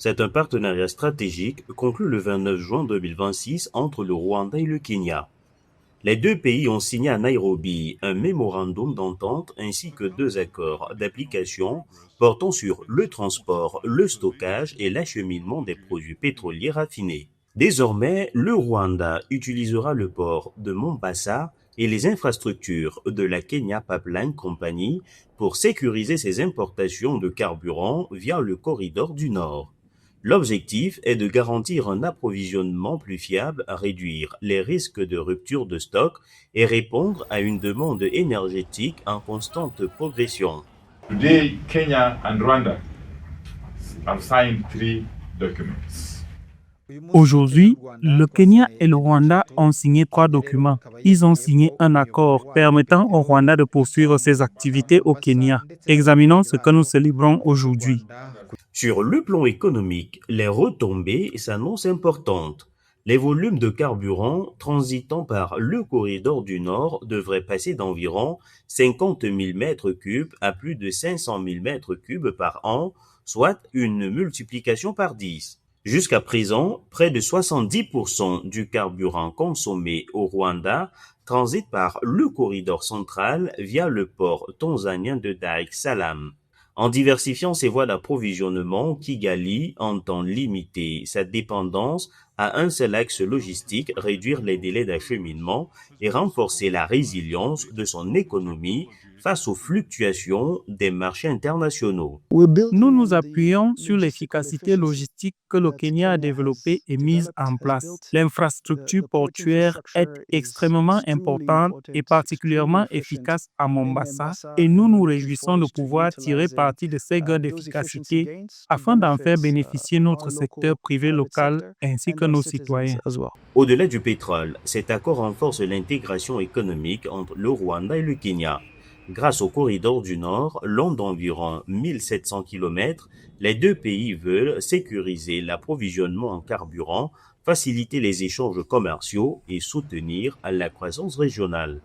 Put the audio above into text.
C'est un partenariat stratégique conclu le 29 juin 2026 entre le Rwanda et le Kenya. Les deux pays ont signé à Nairobi un mémorandum d'entente ainsi que deux accords d'application portant sur le transport, le stockage et l'acheminement des produits pétroliers raffinés. Désormais, le Rwanda utilisera le port de Mombasa et les infrastructures de la Kenya Pipeline Company pour sécuriser ses importations de carburant via le corridor du Nord. L'objectif est de garantir un approvisionnement plus fiable, réduire les risques de rupture de stock et répondre à une demande énergétique en constante progression. Today, Kenya and Rwanda have signed three documents. Aujourd'hui, le Kenya et le Rwanda ont signé 3 documents. Ils ont signé un accord permettant au Rwanda de poursuivre ses activités au Kenya. Examinons ce que nous célébrons aujourd'hui. Sur le plan économique, les retombées s'annoncent importantes. Les volumes de carburant transitant par le corridor du Nord devraient passer d'environ 50 000 mètres cubes à plus de 500 000 mètres cubes par an, soit une multiplication par 10. Jusqu'à présent, près de 70% du carburant consommé au Rwanda transite par le corridor central via le port tanzanien de Dar es Salaam. En diversifiant ses voies d'approvisionnement, Kigali entend limiter sa dépendance à un seul axe logistique, réduire les délais d'acheminement et renforcer la résilience de son économie face aux fluctuations des marchés internationaux. Nous nous appuyons sur l'efficacité logistique que le Kenya a développée et mise en place. L'infrastructure portuaire est extrêmement importante et particulièrement efficace à Mombasa et nous nous réjouissons de pouvoir tirer parti de ces gains d'efficacité afin d'en faire bénéficier notre secteur privé local ainsi que nos citoyens. Au-delà du pétrole, cet accord renforce l'intégration économique entre le Rwanda et le Kenya. Grâce au corridor du Nord, long d'environ 1700 km, les deux pays veulent sécuriser l'approvisionnement en carburant, faciliter les échanges commerciaux et soutenir la croissance régionale.